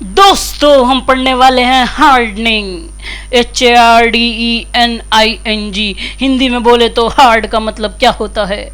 दोस्तों हम पढ़ने वाले हैं हार्डनिंग, HARDENING। हिंदी में बोले तो हार्ड का मतलब क्या होता है,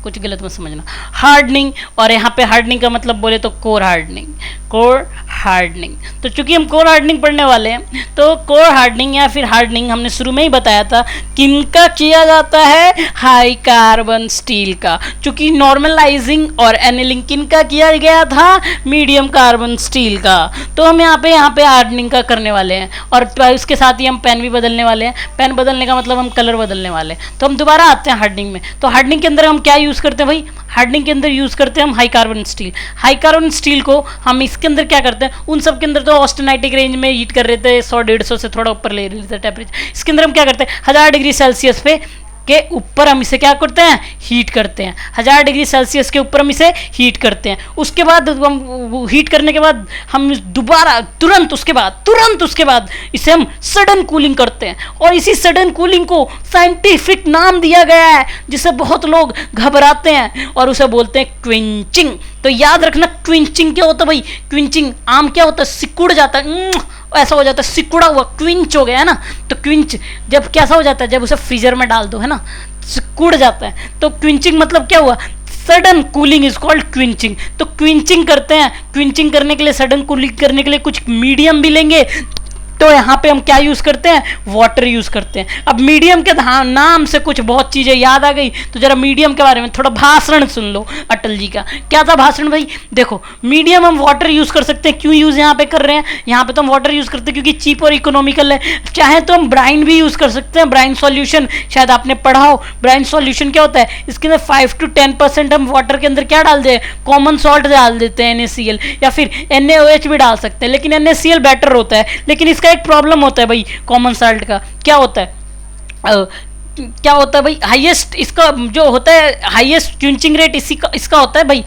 कुछ गलत मत समझना। हार्डनिंग, और यहाँ पे हार्डनिंग का मतलब बोले तो कोर हार्डनिंग, कोर हार्डनिंग। तो चूंकि हम कोर हार्डनिंग पढ़ने वाले हैं तो कोर हार्डनिंग या फिर हार्डनिंग हमने शुरू में ही बताया था किनका किया जाता है, हाई कार्बन स्टील का। चूंकि नॉर्मलाइजिंग और एनेलिंग किनका किया गया था, मीडियम कार्बन स्टील का। तो हम यहाँ पे हार्डनिंग का करने वाले हैं और उसके साथ ही हम पेन भी बदलने वाले हैं। पेन बदलने का मतलब हम कलर बदलने वाले हैं। तो हम दोबारा आते हैं हार्डनिंग में। तो हार्डनिंग के अंदर हम क्या यूज करते हैं भाई, हार्डनिंग के अंदर यूज करते हैं हम high carbon steel. High carbon steel को हम इसके अंदर क्या करते हैं, उन सब के अंदर तो ऑस्टेनाइटिक रेंज में हीट कर रहे थे, 100-150 से थोड़ा ऊपर ले रहे थे टेम्परेचर। इसके अंदर हम क्या करते हैं, 1000 डिग्री सेल्सियस पे के ऊपर हम इसे क्या करते हैं, हीट करते हैं। 1000 डिग्री सेल्सियस के ऊपर हम इसे हीट करते हैं। उसके बाद हम हीट करने के बाद हम दोबारा तुरंत उसके बाद इसे हम सडन कूलिंग करते हैं। और इसी सडन कूलिंग को साइंटिफिक नाम दिया गया है जिससे बहुत लोग घबराते हैं और उसे बोलते हैं क्विंचिंग। तो याद रखना क्विंचिंग क्या होता है भाई, क्विंचिंग आम क्या होता है, सिकुड़ जाता है, ऐसा हो जाता है, सिकुड़ा हुआ, क्विंच हो गया है ना। तो क्विंच जब कैसा हो जाता है, जब उसे फ्रीजर में डाल दो है ना, सिकुड़ जाता है। तो क्विंचिंग मतलब क्या हुआ, sudden cooling is called quenching. तो क्विंचिंग करते हैं, क्विंचिंग करने के लिए, सडन कूलिंग करने के लिए कुछ मीडियम भी लेंगे। तो यहाँ पे हम क्या यूज करते हैं, वाटर यूज करते हैं। अब मीडियम के नाम से कुछ बहुत चीजें याद आ गई, तो जरा मीडियम के बारे में थोड़ा भाषण सुन लो अटल जी का। क्या था भाषण भाई, देखो मीडियम हम वाटर यूज कर सकते हैं। क्यों यूज यहाँ पे कर रहे हैं, यहाँ पे तो हम वाटर यूज करते हैं क्योंकि चीप और इकोनॉमिकल है। चाहे तो हम ब्राइन भी यूज कर सकते हैं, ब्राइन सॉल्यूशन, शायद आपने पढ़ा हो। ब्राइन सॉल्यूशन क्या होता है, इसके अंदर 5 to 10% हम वाटर के अंदर क्या डाल दे, कॉमन सॉल्ट डाल देते हैं, NaCl, या फिर NaOH भी डाल सकते हैं, लेकिन NaCl बेटर होता है। लेकिन इसका एक प्रॉब्लम होता है भाई कॉमन सॉल्ट का, क्या होता है, क्या होता है भाई, हाईएस्ट इसका जो होता है, हाईएस्ट क्विंचिंग रेट इसका होता है भाई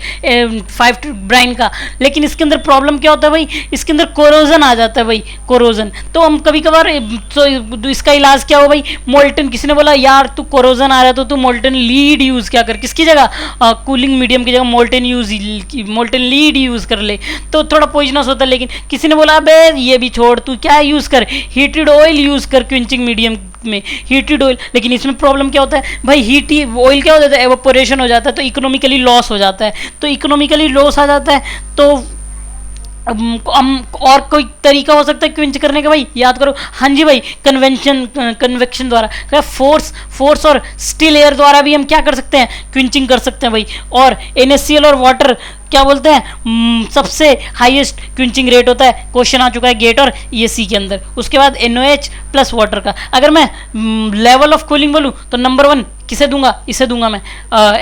5 to ब्राइन का। लेकिन इसके अंदर प्रॉब्लम क्या होता है भाई, इसके अंदर कोरोजन आ जाता है भाई, कोरोजन। तो हम कभी कभार तो इसका इलाज क्या हो भाई, मोल्टन। किसी ने बोला यार तू कोरोजन आ रहा है तो तू मोल्टन लीड यूज क्या कर, किसकी जगह, कूलिंग मीडियम की जगह मोल्टन लीड यूज कर ले, तो थोड़ा पॉइजनस होता है। लेकिन किसी ने बोला बे ये भी छोड़, तू क्या यूज कर, हीटेड ऑयल यूज कर क्विंचिंग मीडियम में, हीटेड ऑयल। लेकिन इसमें प्रॉब्लम क्या होता है भाई, हीट ऑयल क्या हो जाता है, एवापोरेशन हो जाता है, तो इकोनॉमिकली लॉस हो जाता है। तो इकोनॉमिकली लॉस आ जाता है तो हम और कोई तरीका हो सकता है क्विंच करने का भाई, याद करो। हाँ जी भाई, कन्वेक्शन द्वारा, फोर्स और स्टिल एयर द्वारा भी हम क्या कर सकते हैं, क्विंचिंग कर सकते हैं भाई। और NaCl और वाटर क्या बोलते हैं, सबसे हाईएस्ट क्विंचिंग रेट होता है। क्वेश्चन आ चुका है गेट और ESE के अंदर। उसके बाद NaOH प्लस वाटर का। अगर मैं लेवल ऑफ कूलिंग बोलूँ तो नंबर 1 किसे दूंगा, इसे दूंगा मैं,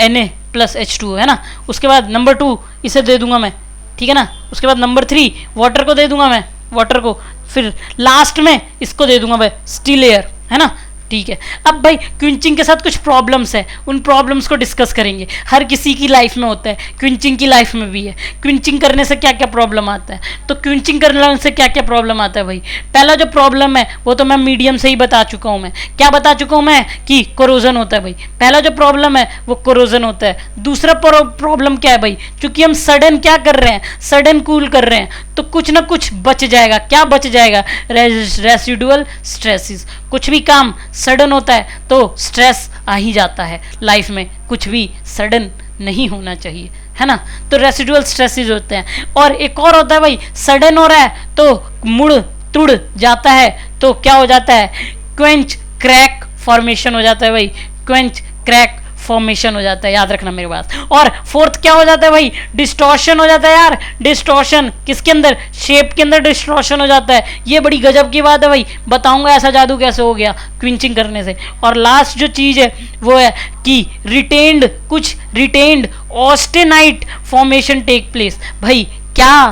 Na प्लस H2 है ना। उसके बाद नंबर 2 इसे दे दूंगा मैं, ठीक है ना। उसके बाद नंबर 3 वाटर को दे दूंगा मैं, वाटर को। फिर लास्ट में इसको दे दूंगा भाई, स्टिल एयर, है ना। ठीक है, अब भाई क्विंचिंग के साथ कुछ प्रॉब्लम्स है, उन प्रॉब्लम्स को डिस्कस करेंगे। हर किसी की लाइफ में होता है, क्विंचिंग की लाइफ में भी है। क्विंचिंग करने से क्या क्या प्रॉब्लम आता है, तो क्विंचिंग करने से क्या क्या प्रॉब्लम आता है भाई। पहला जो प्रॉब्लम है वो तो मैं मीडियम से ही बता चुका हूँ। मैं क्या बता चुका हूँ मैं, कि कोरोजन होता है भाई। पहला जो प्रॉब्लम है वो कोरोजन होता है। दूसरा प्रॉब्लम क्या है भाई, चूंकि हम सडन क्या कर रहे हैं, सडन कूल कर रहे हैं, तो कुछ ना कुछ बच जाएगा। क्या बच जाएगा, रेसिडुअल स्ट्रेसेस। कुछ भी काम सडन होता है तो स्ट्रेस आ ही जाता है लाइफ में, कुछ भी सडन नहीं होना चाहिए, है ना। तो रेसिडुअल स्ट्रेसेस होते हैं। और एक और होता है भाई, सडन हो रहा है तो मुड़ तुड़ जाता है, तो क्या हो जाता है, क्वेंच क्रैक फॉर्मेशन हो जाता है भाई, क्वेंच क्रैक फॉर्मेशन हो जाता है, याद रखना मेरी बात। और फोर्थ क्या हो जाता है भाई, डिस्टॉर्शन हो जाता है यार। डिस्टॉर्शन किसके अंदर, शेप के अंदर डिस्टॉर्शन हो जाता है। ये बड़ी गजब की बात है भाई, बताऊंगा ऐसा जादू कैसे हो गया क्विंचिंग करने से। और लास्ट जो चीज है वो है कि retained austenite formation take place. भाई क्या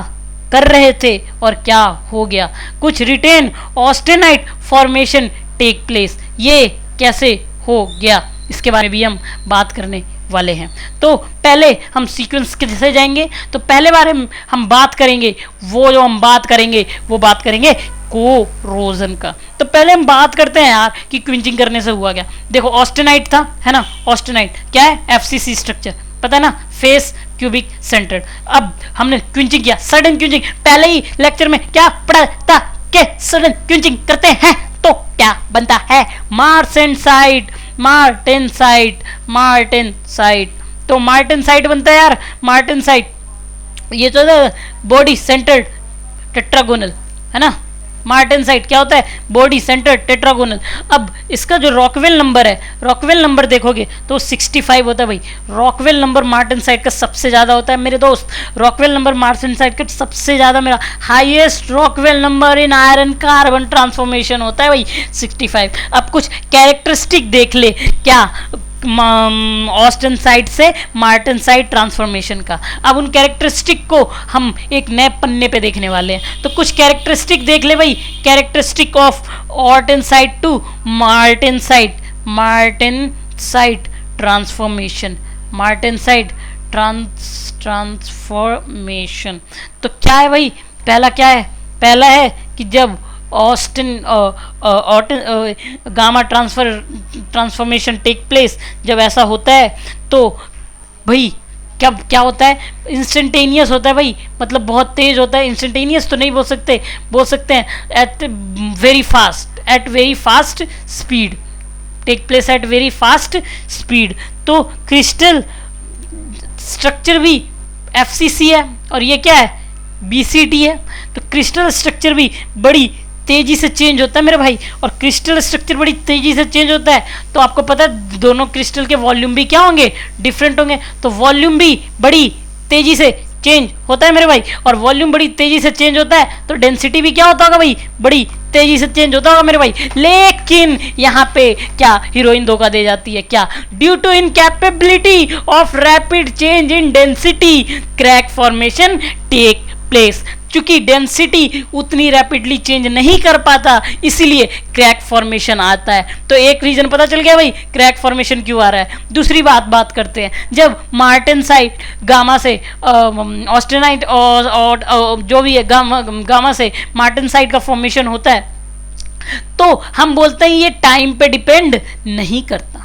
कर रहे थे और क्या हो गया, कुछ retain austenite formation take place, ये कैसे हो गया, इसके बारे में भी हम बात करने वाले हैं। तो पहले हम सीक्वेंस के जैसे जाएंगे। तो पहले बारे में हम बात करेंगे, वो बात करेंगे कोरोजन का। तो पहले हम बात करते हैं यार कि क्विंचिंग करने से हुआ क्या। देखो ऑस्टेनाइट था, है ना। ऑस्टेनाइट क्या है, FCC स्ट्रक्चर, पता है ना, फेस क्यूबिक सेंटर। अब हमने क्विंचिंग किया, सडन क्विंचिंग, पहले ही लेक्चर में क्या पढ़ा था कि सडन क्विंचिंग करते हैं तो क्या बनता है, मार्टेनसाइट, मार्टेनसाइट, मार्टेनसाइट। तो मार्टेनसाइट बनता है यार, मार्टेनसाइट, ये तो बॉडी सेंटर्ड टेट्रागोनल है ना। मार्टेनसाइट क्या होता है, बॉडी सेंटर टेट्रागोनल। अब इसका जो रॉकवेल नंबर है, रॉकवेल नंबर देखोगे तो 65 होता है भाई। रॉकवेल नंबर मार्टेनसाइट का सबसे ज़्यादा होता है मेरे दोस्त, रॉकवेल नंबर मार्टेनसाइट का सबसे ज़्यादा, मेरा highest Rockwell number in iron carbon transformation होता है भाई 65। अब कुछ कैरेक्टरिस्टिक देख ले, क्या ऑस्टेनसाइट से मार्टेनसाइट ट्रांसफॉर्मेशन का। अब उन कैरेक्टरिस्टिक को हम एक नए पन्ने पे देखने वाले हैं। तो कुछ कैरेक्टरिस्टिक देख ले भाई, characteristic of austenite to martensite, martensite transformation, martensite transformation. तो क्या है भाई, पहला क्या है, पहला है कि जब गामा ट्रांसफॉर्मेशन टेक प्लेस, जब ऐसा होता है तो भाई क्या होता है, इंस्टेंटेनियस होता है भाई, मतलब बहुत तेज होता है। इंस्टेंटेनियस तो नहीं बोल सकते, बोल सकते हैं at very fast, at very fast speed, take place at very fast speed. तो क्रिस्टल स्ट्रक्चर भी FCC है और ये क्या है, BCT है। तो क्रिस्टल स्ट्रक्चर भी बड़ी तेजी से चेंज होता है मेरे भाई, और क्रिस्टल स्ट्रक्चर बड़ी तेजी से चेंज होता है। तो आपको पता है दोनों क्रिस्टल के वॉल्यूम भी क्या होंगे, डिफरेंट होंगे। तो वॉल्यूम भी बड़ी तेजी से चेंज होता है मेरे भाई, और वॉल्यूम बड़ी तेजी से चेंज होता है तो डेंसिटी भी क्या होता होगा भाई, बड़ी तेजी से चेंज होता होगा मेरे भाई। लेकिन यहाँ पे क्या हीरोइन धोखा दे जाती है, क्या, due to incapability of rapid change in density crack formation take place. चूंकि डेंसिटी उतनी रैपिडली चेंज नहीं कर पाता, इसीलिए क्रैक फॉर्मेशन आता है। तो एक रीजन पता चल गया भाई क्रैक फॉर्मेशन क्यों आ रहा है। दूसरी बात करते हैं, जब मार्टेनसाइट गामा से ऑस्टेनाइट और जो भी है गामा से मार्टेनसाइट का फॉर्मेशन होता है, तो हम बोलते हैं ये टाइम पे डिपेंड नहीं करता।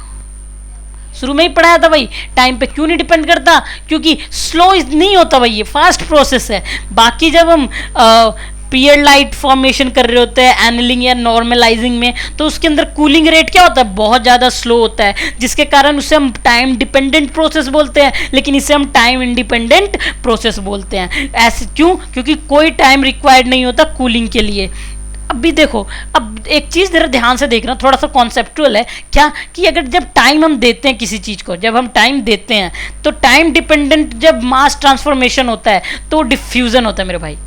शुरू में ही पढ़ाया था भाई, टाइम पे क्यों नहीं डिपेंड करता, क्योंकि स्लो नहीं होता भाई, ये फास्ट प्रोसेस है। बाकी जब हम पीरियड लाइट फॉर्मेशन कर रहे होते हैं एनिलिंग या नॉर्मलाइजिंग में, तो उसके अंदर कूलिंग रेट क्या होता है, बहुत ज़्यादा स्लो होता है, जिसके कारण उसे हम टाइम डिपेंडेंट प्रोसेस बोलते हैं, लेकिन इसे हम टाइम इंडिपेंडेंट प्रोसेस बोलते हैं। ऐसे क्यों, क्योंकि कोई टाइम रिक्वायर्ड नहीं होता कूलिंग के लिए। अब भी देखो, अब एक चीज़ जरा ध्यान से देखना, थोड़ा सा कॉन्सेप्चुअल है क्या, कि अगर जब टाइम हम देते हैं किसी चीज़ को, जब हम टाइम देते हैं तो टाइम डिपेंडेंट जब मास ट्रांसफॉर्मेशन होता है तो डिफ्यूज़न होता है मेरे भाई।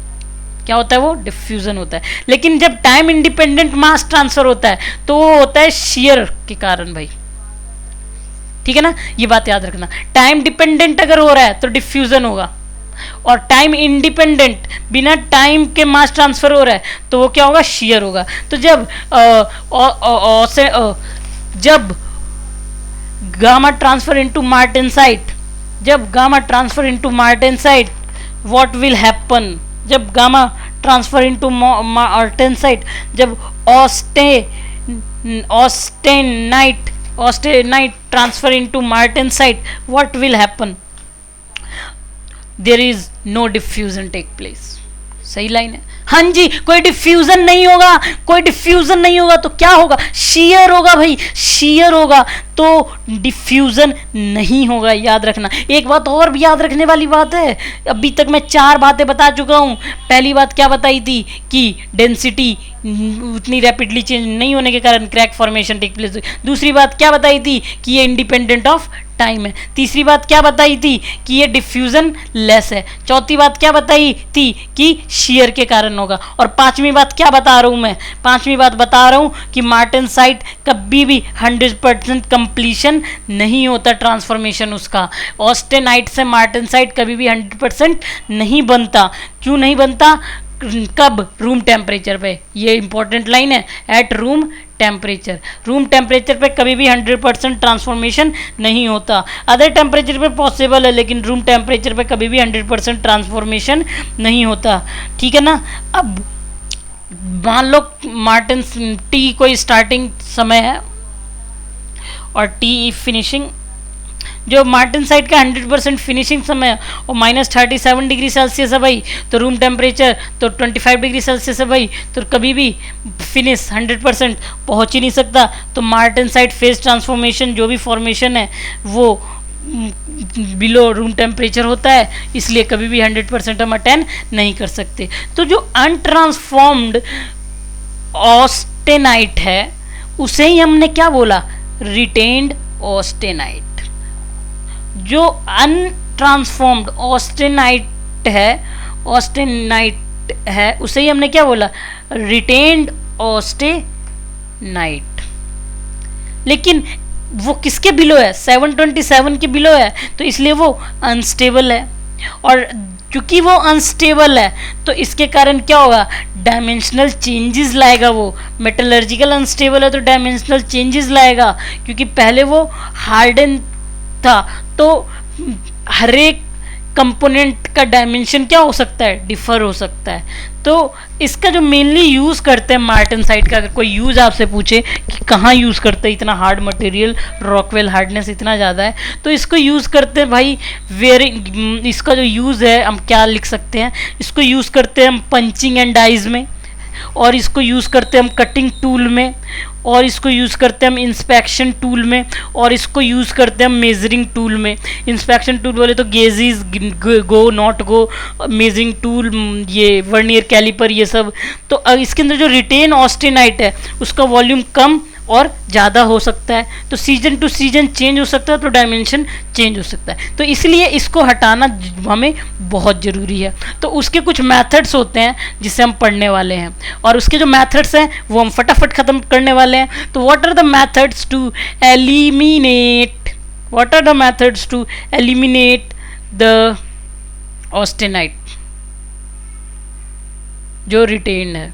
क्या होता है वो, डिफ्यूज़न होता है। लेकिन जब टाइम इंडिपेंडेंट मास ट्रांसफर होता है तो वो होता है शेयर के कारण भाई, ठीक है ना, ये बात याद रखना। टाइम डिपेंडेंट अगर हो रहा है तो डिफ्यूज़न होगा, और टाइम इंडिपेंडेंट बिना टाइम के मास ट्रांसफर हो रहा है तो वो क्या होगा, शेयर होगा। तो जब गामा ट्रांसफर इनटू मार्टेनसाइट, जब gamma transfer into martensite, what will happen, जब गामा ट्रांसफर इनटू मार्टेनसाइट, जब austenite transfer into martensite, what will happen, there is no diffusion take place. सही लाइन है, हाँ जी, कोई डिफ्यूजन नहीं होगा, कोई डिफ्यूजन नहीं होगा तो क्या होगा, शेयर होगा भाई, शेयर होगा, तो डिफ्यूजन नहीं होगा, याद रखना। एक बात और भी याद रखने वाली बात है, अभी तक मैं 4 बातें बता चुका हूँ। पहली बात क्या बताई थी कि डेंसिटी उतनी रैपिडली चेंज नहीं होने के कारण क्रैक फॉर्मेशन टेक प्लेस। दूसरी बात क्या बताई थी कि ये इंडिपेंडेंट ऑफ टाइम है। तीसरी बात क्या बताई थी कि ये डिफ्यूजन लेस है। चौथी बात क्या बताई थी कि शेयर के कारण होगा। और पांचवी बात क्या बता रहा हूँ मैं, पांचवी बात बता रहा हूँ कि मार्टेनसाइट कभी भी 100% कंप्लीशन नहीं होता ट्रांसफॉर्मेशन उसका। ऑस्टेनाइट से मार्टेनसाइट कभी भी 100% नहीं बनता। क्यों नहीं बनता, कब, रूम टेम्परेचर पे। ये इंपॉर्टेंट लाइन है, at room temperature. Room temperature पे कभी भी 100% ट्रांसफॉर्मेशन नहीं होता। अदर टेम्परेचर पे पॉसिबल है, लेकिन रूम टेम्परेचर पे कभी भी 100% ट्रांसफॉर्मेशन नहीं होता, ठीक है ना। अब मान लो मार्टिन टी कोई स्टार्टिंग समय है और टी फिनिशिंग, जो मार्टेनसाइट का 100% फिनिशिंग समय और -37 डिग्री सेल्सियस है भाई, तो रूम टेम्परेचर तो 25 डिग्री सेल्सियस है भाई, तो कभी भी फिनिश 100% पहुंच ही नहीं सकता। तो मार्टेनसाइट फेज ट्रांसफॉर्मेशन जो भी फॉर्मेशन है वो बिलो रूम टेम्परेचर होता है, इसलिए कभी भी 100% हम अटेन नहीं कर सकते। तो जो अनट्रांसफॉर्म्ड ऑस्टेनाइट है उसे ही हमने क्या बोला, रिटेन्ड ऑस्टेनाइट। जो अनट्रांसफॉर्म्ड ऑस्टेनाइट है उसे ही हमने क्या बोला, रिटेन्ड ऑस्टेनाइट। लेकिन वो किसके बिलो है, 727 के बिलो है, तो इसलिए वो अनस्टेबल है। और क्योंकि वो अनस्टेबल है तो इसके कारण क्या होगा, डायमेंशनल चेंजेस लाएगा। वो मेटलर्जिकल अनस्टेबल है तो डायमेंशनल चेंजेस लाएगा, क्योंकि पहले वो हार्डन था। तो हर एक कंपोनेंट का डायमेंशन क्या हो सकता है, डिफर हो सकता है। तो इसका जो मेनली यूज़ करते हैं मार्टेनसाइट का, अगर कोई यूज़ आपसे पूछे कि कहाँ यूज़ करते हैं, इतना हार्ड मटेरियल, रॉकवेल हार्डनेस इतना ज़्यादा है, तो इसको यूज़ करते हैं भाई वेयरिंग। इसका जो यूज़ है हम क्या लिख सकते हैं, इसको यूज़ करते हैं हम पंचिंग एंड डाइज में, और इसको यूज़ करते हैं हम कटिंग टूल में, और इसको यूज़ करते हैं हम इंस्पेक्शन टूल में, और इसको यूज़ करते हैं हम मेजरिंग टूल में। इंस्पेक्शन टूल बोले तो gauges, go not go, measuring tool, ये वर्नियर कैलिपर, ये सब। तो इसके अंदर जो रिटेन ऑस्टेनाइट है उसका वॉल्यूम कम और ज़्यादा हो सकता है, तो सीजन टू सीजन चेंज हो सकता है, तो डायमेंशन चेंज हो सकता है। तो इसलिए इसको हटाना हमें बहुत ज़रूरी है। तो उसके कुछ मेथड्स होते हैं जिसे हम पढ़ने वाले हैं, और उसके जो मेथड्स हैं वो हम फटाफट ख़त्म करने वाले हैं। तो what are the methods to eliminate the austenite जो रिटेन्ड है,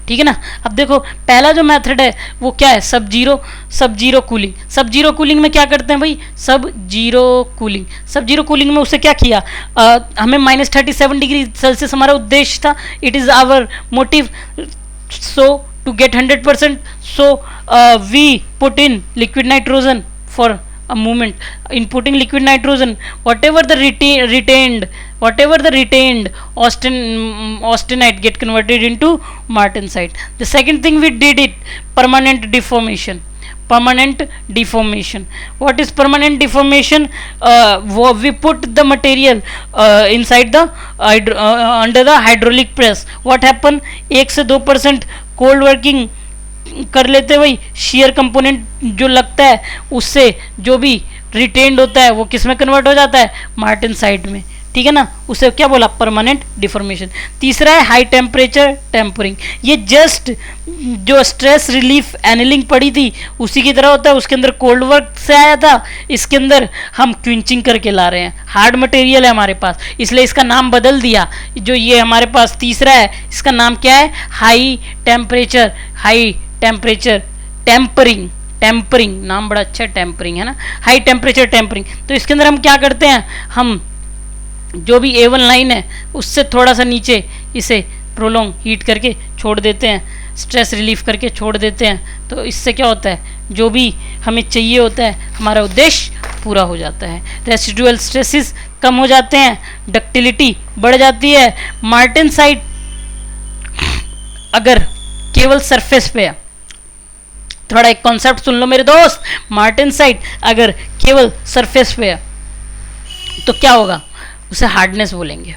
ठीक है ना। अब देखो पहला जो मेथड है वो क्या है, सब जीरो कूलिंग। सब जीरो कूलिंग में क्या करते हैं भाई, सब जीरो कूलिंग में उससे क्या किया, हमें -37 डिग्री सेल्सियस हमारा उद्देश्य था, it is our motive, so to get 100%, so we put in liquid nitrogen for a movement. In putting liquid nitrogen, whatever the retained austenite get converted into martensite. The second thing we did it, permanent deformation. What is permanent deformation? We put the material inside the under the hydraulic press. What happen, 1 से 2% cold working कर लेते भाई, share component जो लगता है उससे जो भी रिटेन्ड होता है वो किस में कन्वर्ट हो जाता है, मार्टेनसाइट में, ठीक है ना। उसे क्या बोला, परमानेंट डिफॉर्मेशन। तीसरा है हाई टेम्परेचर टेम्परिंग। ये जस्ट जो स्ट्रेस रिलीफ एनिलिंग पड़ी थी उसी की तरह होता है, उसके अंदर कोल्ड वर्क से आया था, इसके अंदर हम क्विंचिंग करके ला रहे हैं। हार्ड मटेरियल है हमारे पास, इसलिए इसका नाम बदल दिया। जो ये हमारे पास तीसरा है इसका नाम क्या है, हाई टेम्परेचर टेम्परिंग, नाम बड़ा अच्छा टेम्परिंग है ना, हाई टेम्परेचर टेम्परिंग। तो इसके अंदर हम क्या करते हैं, हम जो भी A1 लाइन है उससे थोड़ा सा नीचे इसे प्रोलोंग हीट करके छोड़ देते हैं, स्ट्रेस रिलीफ करके छोड़ देते हैं। तो इससे क्या होता है, जो भी हमें चाहिए होता है हमारा उद्देश्य पूरा हो जाता है। रेसिडुअल स्ट्रेसेस कम हो जाते हैं, डक्टिलिटी बढ़ जाती है। मार्टेनसाइट अगर केवल सरफेस पे है, थोड़ा एक कॉन्सेप्ट सुन लो मेरे दोस्त, मार्टेनसाइट अगर केवल सरफेस पे है तो क्या होगा, उसे हार्डनेस बोलेंगे।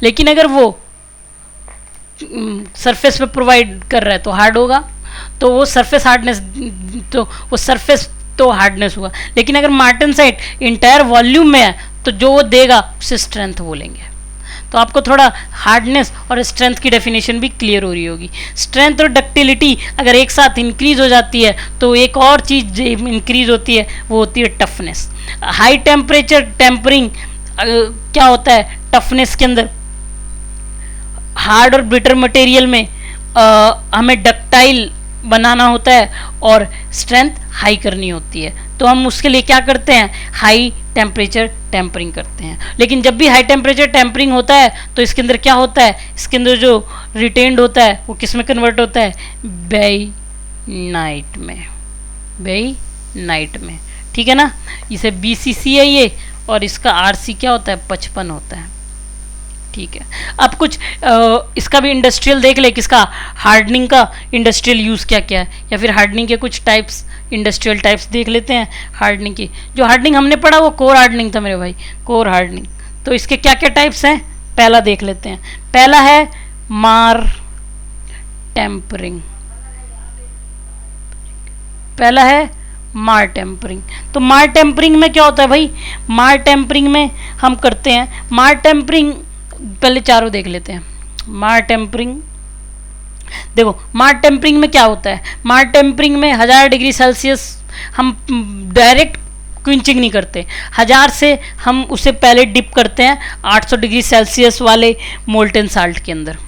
लेकिन अगर वो सरफेस पे प्रोवाइड कर रहा है तो हार्ड होगा, तो वो सरफेस हार्डनेस, तो वो सरफेस तो हार्डनेस हुआ। लेकिन अगर मार्टेनसाइट इंटायर वॉल्यूम में है तो जो वो देगा उसे स्ट्रेंथ बोलेंगे। तो आपको थोड़ा हार्डनेस और स्ट्रेंथ की डेफिनेशन भी क्लियर हो रही होगी। स्ट्रेंथ और डक्टिलिटी अगर एक साथ इंक्रीज हो जाती है तो एक और चीज़ इंक्रीज होती है, वो होती है टफनेस। हाई टेम्परेचर टेम्परिंग क्या होता है, टफनेस के अंदर हार्ड और ब्रिटर मटेरियल में हमें डक्टाइल बनाना होता है और स्ट्रेंथ हाई करनी होती है। तो हम उसके लिए क्या करते हैं, हाई टेम्परेचर टेम्परिंग करते हैं। लेकिन जब भी हाई टेम्परेचर टेम्परिंग होता है तो इसके अंदर क्या होता है, इसके अंदर जो रिटेन्ड होता है वो किस में कन्वर्ट होता है, बेइनाइट में। भाई नाइट में, ठीक है ना। इसे BCC है ये, और इसका RC क्या होता है, 55 होता है, ठीक है। अब कुछ इसका भी इंडस्ट्रियल देख ले, किसका, हार्डनिंग का इंडस्ट्रियल यूज़ क्या क्या है, या फिर हार्डनिंग के कुछ टाइप्स, इंडस्ट्रियल टाइप्स देख लेते हैं हार्डनिंग की। जो हार्डनिंग हमने पढ़ा वो कोर हार्डनिंग था मेरे भाई, कोर हार्डनिंग। तो इसके क्या क्या टाइप्स हैं, पहला देख लेते हैं। पहला है मार टेम्परिंग, पहला है मार टेम्परिंग। तो मार टेम्परिंग में क्या होता है भाई, मार टेम्परिंग में हम करते हैं मार टेम्परिंग, पहले चारों देख लेते हैं। मार टेम्परिंग, देखो मार टेम्परिंग में क्या होता है, मार टेम्परिंग में 1000 डिग्री सेल्सियस हम डायरेक्ट क्विंचिंग नहीं करते, 1000 से हम उसे पहले डिप करते हैं 800 डिग्री सेल्सियस वाले मोल्टेन साल्ट के अंदर,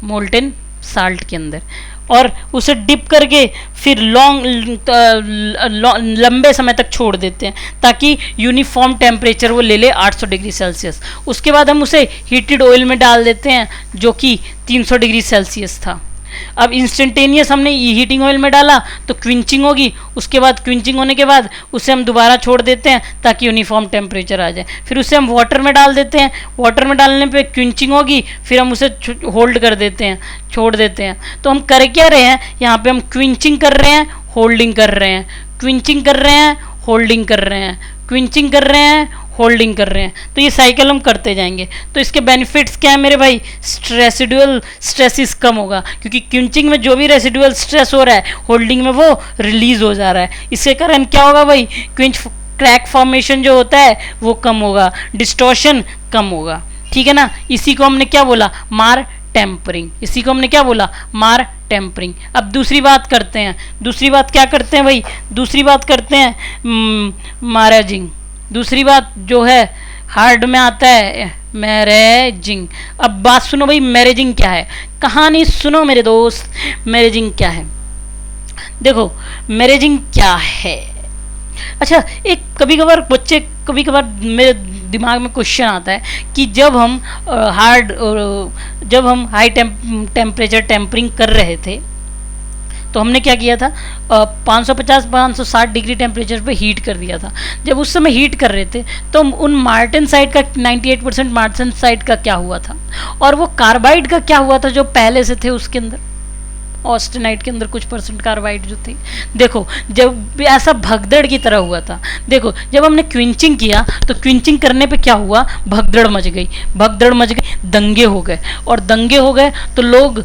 मोल्टेन साल्ट के अंदर, और उसे डिप करके फिर लंबे समय तक छोड़ देते हैं ताकि यूनिफॉर्म टेम्परेचर वो ले ले 800 डिग्री सेल्सियस। उसके बाद हम उसे हीटेड ऑयल में डाल देते हैं जो कि 300 डिग्री सेल्सियस था। अब इंस्टेंटेनियस हमने हीटिंग ऑयल में डाला तो क्विंचिंग होगी, उसके बाद क्विंचिंग होने के बाद उसे हम दोबारा छोड़ देते हैं ताकि यूनिफॉर्म टेम्परेचर आ जाए। फिर उसे हम वाटर में डाल देते हैं, वाटर में डालने पे क्विंचिंग होगी, फिर हम उसे होल्ड कर देते हैं, छोड़ देते हैं। तो हम कर क्या रहे हैं, यहाँ पे हम क्विंचिंग कर रहे हैं, होल्डिंग कर रहे हैं, क्विंचिंग कर रहे हैं, होल्डिंग कर रहे हैं, क्विंचिंग कर रहे हैं, होल्डिंग कर रहे हैं। तो ये साइकिल हम करते जाएंगे। तो इसके बेनिफिट्स क्या है मेरे भाई, रेसिडुअल स्ट्रेसिस कम होगा, क्योंकि क्विंचिंग में जो भी रेसिडुअल स्ट्रेस हो रहा है होल्डिंग में वो रिलीज हो जा रहा है। इसके कारण क्या होगा भाई, क्विंच क्रैक फॉर्मेशन जो होता है वो कम होगा, डिस्टॉर्शन कम होगा, ठीक है ना। इसी को हमने क्या बोला, मार टेम्परिंग, इसी को हमने क्या बोला, मार टेम्परिंग। अब दूसरी बात करते हैं, दूसरी बात क्या करते हैं भाई, दूसरी बात करते हैं मैरेजिंग। दूसरी बात जो है हार्ड में आता है मैरेजिंग। अब बात सुनो भाई, मैरेजिंग क्या है, कहानी सुनो मेरे दोस्त, मैरेजिंग क्या है। देखो मैरेजिंग क्या है, अच्छा एक कभी कभार बच्चे, कभी कभार मेरे दिमाग में क्वेश्चन आता है कि जब हम जब हम हाई टेम्परेचर टेम्परिंग कर रहे थे तो हमने क्या किया था, 550-560 डिग्री टेम्परेचर पे हीट कर दिया था। जब उस समय हीट कर रहे थे तो उन मार्टेन साइड का 98% मार्टेन साइड का क्या हुआ था, और वो कार्बाइड का क्या हुआ था जो पहले से थे उसके अंदर, ऑस्टेनाइट के अंदर कुछ परसेंट कार्बाइड जो थे। देखो जब ऐसा भगदड़ की तरह हुआ था, देखो जब हमने क्विंचिंग किया तो क्विंचिंग करने पे क्या हुआ, भगदड़ मच गई, भगदड़ मच गई, दंगे हो गए, और दंगे हो गए तो लोग,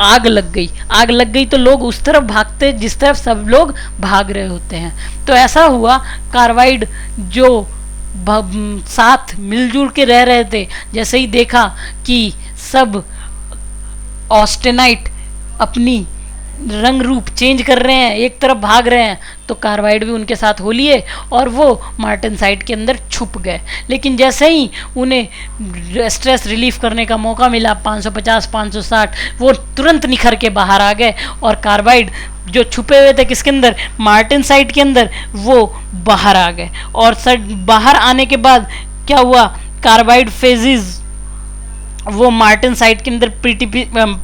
आग लग गई, आग लग गई तो लोग उस तरफ भागते जिस तरफ सब लोग भाग रहे होते हैं। तो ऐसा हुआ, कार्बाइड जो साथ मिलजुल के रह रहे थे, जैसे ही देखा कि सब ऑस्टेनाइट अपनी रंग रूप चेंज कर रहे हैं, एक तरफ भाग रहे हैं, तो कार्बाइड भी उनके साथ हो लिए और वो मार्टेनसाइट के अंदर छुप गए। लेकिन जैसे ही उन्हें स्ट्रेस रिलीफ करने का मौका मिला 550-560, वो तुरंत निखर के बाहर आ गए, और कार्बाइड जो छुपे हुए थे किसके अंदर, मार्टेनसाइट के अंदर, वो बाहर आ गए। और बाहर आने के बाद क्या हुआ, कार्बाइड फेजेस वो मार्टेन साइट के अंदर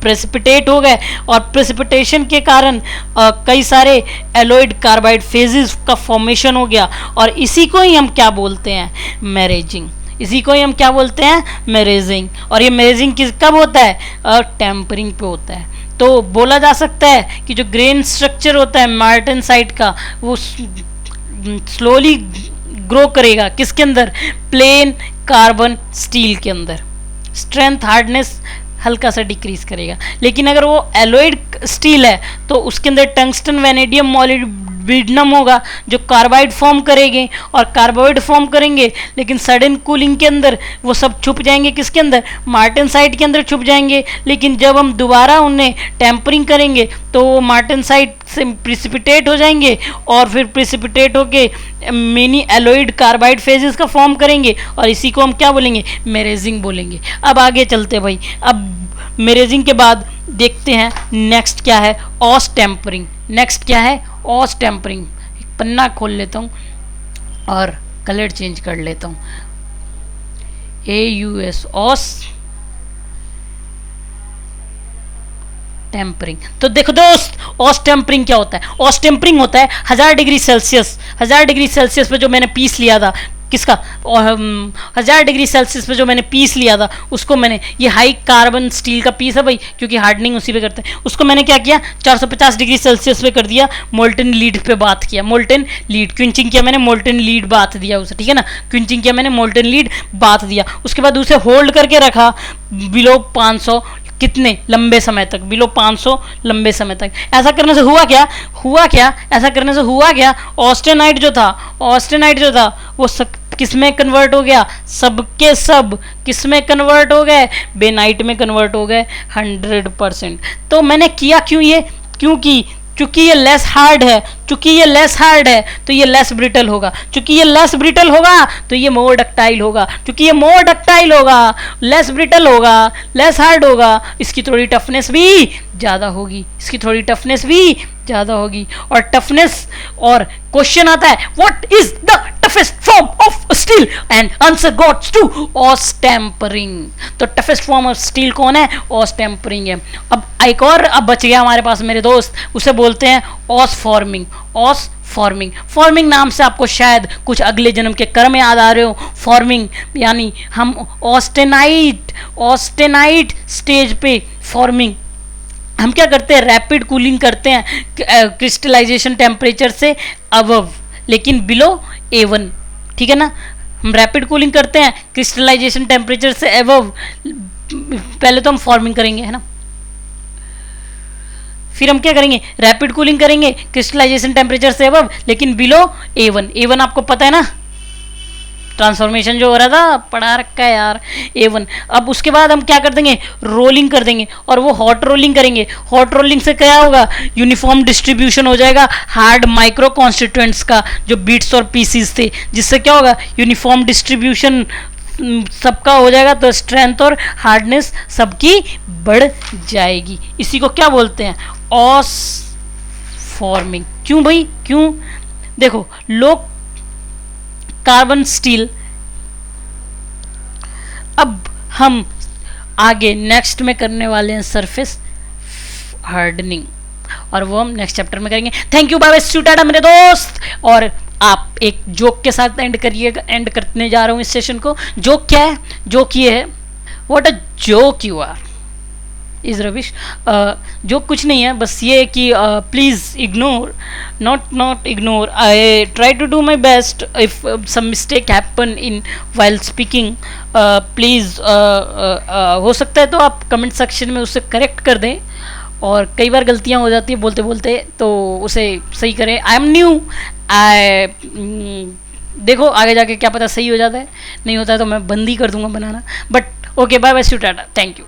प्रेसिपिटेट हो गए, और प्रेसिपिटेशन के कारण कई सारे एलॉइड कार्बाइड फेजेस का फॉर्मेशन हो गया, और इसी को ही हम क्या बोलते हैं, मैरेजिंग। इसी को ही हम क्या बोलते हैं, मैरेजिंग। और ये मैरेजिंग कब होता है, टेम्परिंग पे होता है। तो बोला जा सकता है कि जो ग्रेन स्ट्रक्चर होता है मार्टेन साइट का, वो स्लोली ग्रो करेगा किसके अंदर, प्लेन कार्बन स्टील के अंदर, स्ट्रेंथ हार्डनेस हल्का सा डिक्रीज करेगा। लेकिन अगर वो एलॉइड स्टील है तो उसके अंदर टंगस्टन वैनेडियम मॉलिब्डेनम होगा जो कार्बाइड फॉर्म करेंगे, और कार्बाइड फॉर्म करेंगे, लेकिन सडन कूलिंग के अंदर वो सब छुप जाएंगे किसके अंदर, मार्टेनसाइट के अंदर छुप जाएंगे। लेकिन जब हम दोबारा उन्हें टेम्परिंग करेंगे तो वो मार्टेनसाइट से प्रिसिपिटेट हो जाएंगे, और फिर प्रिसिपिटेट होके मेनी एलॉइड कार्बाइड फेजेस का फॉर्म करेंगे, और इसी को हम क्या बोलेंगे, मैरेजिंग बोलेंगे। अब आगे चलते भाई, अब मैरेजिंग के बाद देखते हैं नेक्स्ट क्या है, ऑस टेम्परिंग। नेक्स्ट क्या है, ऑस टेम्परिंग। पन्ना खोल लेता हूँ और कलर चेंज कर लेता हूँ, AUS ऑस टेम्परिंग। तो देखो दोस्त, ऑस टेम्परिंग क्या होता है? ऑस टेम्परिंग होता है 1000 डिग्री सेल्सियस, 1000 डिग्री सेल्सियस पे जो मैंने पीस लिया था, किसका, 1000 डिग्री सेल्सियस पे जो मैंने पीस लिया था, उसको मैंने, ये हाई कार्बन स्टील का पीस है भाई, क्योंकि हार्डनिंग उसी पे करते हैं, उसको मैंने क्या किया, 450 डिग्री सेल्सियस पे कर दिया, मोल्टन लीड पे बात किया, मोल्टन लीड, क्विंचिंग किया मैंने, मोल्टन लीड बात दिया उसे, ठीक है ना, क्विंचिंग किया मैंने, मोल्टन लीड बात दिया, उसके बाद उसे होल्ड करके रखा बिलो 500, कितने लंबे समय तक, बिलो 500 लंबे समय तक। ऐसा करने से हुआ क्या, ऐसा करने से हुआ क्या, ऑस्टेनाइट जो था वो किस में कन्वर्ट हो गया, सबके सब किस में कन्वर्ट हो गए, बेनाइट में कन्वर्ट हो गए 100%। तो मैंने किया क्यों ये, क्योंकि ये लेस हार्ड है, तो ये लेस ब्रिटल होगा, तो ये मोर डक्टाइल होगा, लेस ब्रिटल होगा, लेस हार्ड होगा, इसकी थोड़ी टफनेस भी ज़्यादा होगी, और टफनेस, और क्वेश्चन आता है what is the toughest form of steel, and answer goes to austempering. तो टफेस्ट फॉर्म ऑफ स्टील कौन है, ऑस टेम्परिंग है। अब एक और अब बच गया हमारे पास मेरे दोस्त, उसे बोलते हैं ऑस फॉर्मिंग नाम से आपको शायद कुछ अगले जन्म के कर्म याद आ रहे हो। फॉर्मिंग यानी हम ऑस्टेनाइट स्टेज पे फॉर्मिंग, हम क्या करते हैं, रैपिड कूलिंग करते हैं क्रिस्टलाइजेशन टेम्परेचर से अबव, लेकिन बिलो A1, ठीक है ना, हम रैपिड कूलिंग करते हैं क्रिस्टलाइजेशन टेम्परेचर से अबव, पहले तो हम फॉर्मिंग करेंगे, है ना, फिर हम क्या करेंगे, रैपिड कूलिंग करेंगे क्रिस्टलाइजेशन टेम्परेचर से अबव, लेकिन बिलो A1 आपको पता है ना, ट्रांसफॉर्मेशन जो हो रहा था पढ़ा रखा है यार, A1। अब उसके बाद हम क्या कर देंगे, रोलिंग कर देंगे, और वो हॉट रोलिंग करेंगे। हॉट रोलिंग से क्या होगा, यूनिफॉर्म डिस्ट्रीब्यूशन हो जाएगा हार्ड माइक्रो कॉन्स्टिट्यूएंट्स का, जो बीट्स और पीसीज थे, जिससे क्या होगा, यूनिफॉर्म डिस्ट्रीब्यूशन सबका हो जाएगा, तो स्ट्रेंथ और हार्डनेस सबकी बढ़ जाएगी। इसी को क्या बोलते हैं, ऑस फॉर्मिंग। क्यों भाई, क्यों, देखो लोग कार्बन स्टील, अब हम आगे नेक्स्ट में करने वाले हैं सरफेस हार्डनिंग, और वो हम नेक्स्ट चैप्टर में करेंगे। Thank you, bye bye, student मेरे दोस्त। और आप एक जोक के साथ एंड करने जा रहा हूँ इस सेशन को। जोक क्या है, जोक ये है, what a joke you are is Ravish. जो कुछ नहीं है, बस ये कि please ignore, not ignore, I try to do my best, if some mistake happen in while speaking, please हो सकता है तो आप कमेंट सेक्शन में उसे करेक्ट कर दें, और कई बार गलतियाँ हो जाती है बोलते बोलते, तो उसे सही करें। आई एम न्यू, देखो आगे जाके क्या पता सही हो जाता है, नहीं होता है तो मैं बंद ही कर दूंगा बनाना, but okay, bye bye, tata, thank you.